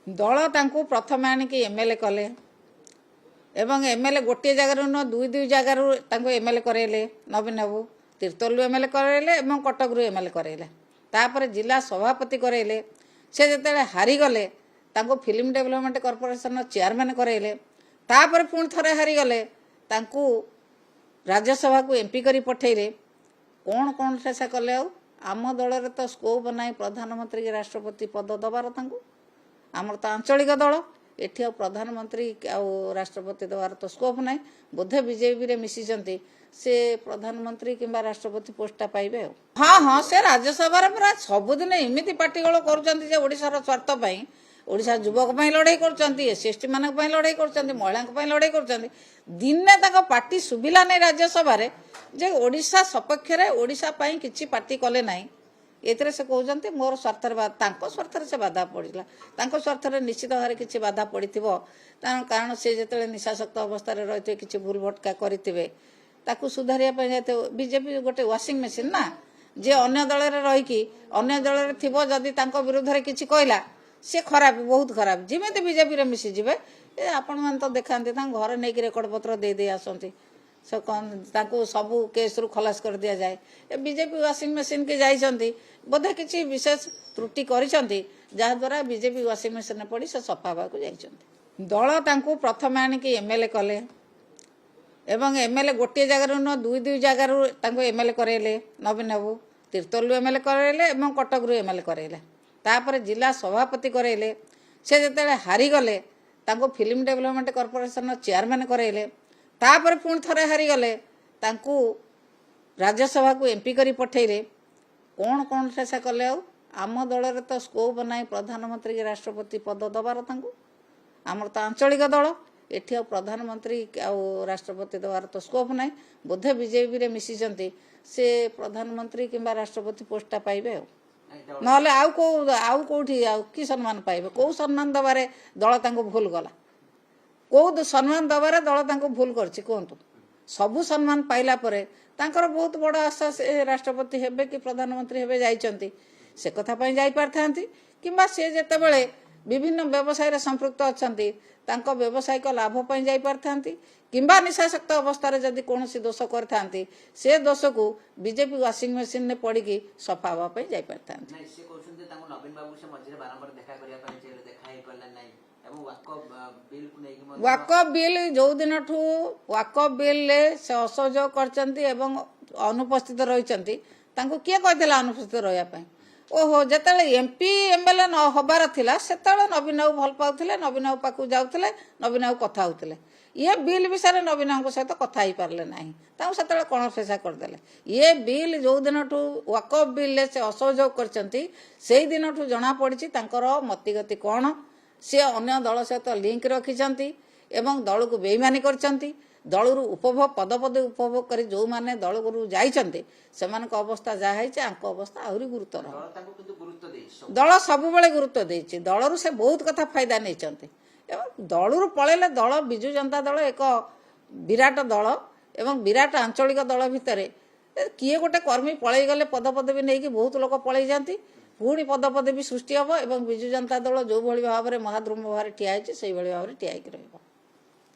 दल तांकू प्रथम आनिकी एमएलए कले एवं एमएलए गोटे जगार न दुई दुई जगार एमएलए करेले नवीन बाबू तीर्तोलू एमएलए करेले एवं कटकरू एमएलए करेले तापर जिला सभापति करेले से जिते हारीगले तांको फिल्म डेवलपमेंट कॉर्पोरेशन चेयरमैन करेले तापर पुणी थरे हारीगले तांकू राज्यसभा को एमपी करी पठेले कौन कौन से कले आम दल तो स्कोप ना प्रधानमंत्री के राष्ट्रपति पद दबार तांकू आमर तो आंचलिक दल एठी आ प्रधानमंत्री आ राष्ट्रपति दबार तो स्कोप ना बोधे बीजेपी मिसी से प्रधानमंत्री किंबा राष्ट्रपति पोस्टा पाइबे। हाँ हाँ से राज्यसभा पूरा सबुदिन एमती पार्टीगोल कर स्वार्थ ओडिशा युवक लड़ाई कर एसएसटी मान लड़ाई कर महिला लड़ाई कर दिने पार्टी सुविला नहीं राज्यसभा जे ओडिशा सपक्ष ओडिशा किसी पार्टी कले ना ये से कहते मोर स्वार्थ से बाधा पड़ा स्वार्थ निश्चित भाव किसी बाधा पड़ी कारण से जो निशाशक्त अवस्था रही किसी भूल भटका करेंगे सुधारिया बीजेपी गोटे वाशिंग मेसीन ना जे अन्य दल रहीकि अन्य दल थी जदि विरुद्ध में किसी कहला सी खराब बहुत खराब जमी बीजेपी मिसीजे आपण मैंने तो देखा घर नहीं रेकर्ड पत्र दे आसती सबू केस रु खलास कर दि जाए बीजेपी वाशिंग मेसीन के जाइए बोधे किसी विशेष त्रुटि करा बीजेपी वाशिंग मेसीन पड़ी से सफा हाँ दल तांकू प्रथम आनिकी एमएलए कले एवं एमएलए गोटे जगार न दुई दुई जगार एमएलए करेले नवीन बाबू तीर्तोलू एमएलए करेले एवं कटकरू एमएलए करेले तापर जिला सभापति करेले से जिते हारीगले तांको फिल्म डेवलपमेंट कॉर्पोरेशन चेयरमैन करेले तापर पुणी थरे हारीगले तांकू राज्यसभा को एमपी करी पठेले कौन कौन से कले आम दल तो स्कोप ना प्रधानमंत्री के राष्ट्रपति पद दबार तांकू आमर तो आंचलिक दल एठी आ प्रधानमंत्री आ राष्ट्रपति दबार तो स्कोप ना बोधे बीजेपी मिसी से प्रधानमंत्री किंबा राष्ट्रपति पोस्टा पाइबे नहले आउ कौटी कि सम्मान पाइबे कौ सम्मान दबारे दल तांको भूल गला कौ सम्मान दबारे दल तांको भूल करछि कहतु सबु सम्मान पाइला परे तांकर बहुत बड़ आशा से राष्ट्रपति हेबे कि प्रधानमंत्री हेबे जाइचंती से कथा पई जाई पारथांती किंबा से जेतेबेले विभिन्न व्यवसाय रे संपृक्त अछंती तांको व्यवसायिक लाभ पई जाई पारथांती किंबा निशाशक्त अवस्था रे जदि कोनोसी दोष करथांती से दोष को बीजेपी वाशिंग मशीन ने पड़ी की सफा हवा पई जाई पारथांती नै से कहउछन जे तांको नवीन बाबू से मझिरे बारंबार देखा करिया पई जे देखा हे करला नै एवं वाकफ बिल को नै वाकफ बिल जो दिन ठू वाकफ बिल ले से असहयोग करचंती एवं अनुपस्थित रहिचंती तांको किए कहथिला अनुपस्थित रहया पई ओहो जिते एमपी एमएलए न हबार थिला सेतले नवीन बाबू भल पाउथिले नवीन बाबू पाखु जाउथिले नवीन बाबू कथा होउथिले ये बिल विषय नवीन बाबू सहित कथा ही पारले नाही ताऊ सेतले कोन फेसा करदेले ये बिल जो दिन ठू वाकफ बिल से असहयोग करचंती सेही दिन ठू जणा पड़िछि तांकर मतिगति कोन से अन्य दल सहित लिंक रखिचंती एवं दल को बेईमानी करचंती दल उपभोग पदपद उपभोग कर जो मैंने दल गुरु जाइछंती सेमानक अवस्था जहाँ अवस्था आहरी गुरुतर दल सब बेले गुरुत्व देछि दल से बहुत कथा फायदा नहीं दल पलैले दल विजु जनता दल एक विराट दल एवं विराट आंचलिक दल भितर किए गोटे कर्मी पलि गले पदपदवी नहीं बहुत लोक पलि जाती पुणी पदपदवी सृष्टि हम और विजु जनता दल जो भाव में महाद्रुम भाव ठिया से भाव में ठिया रही।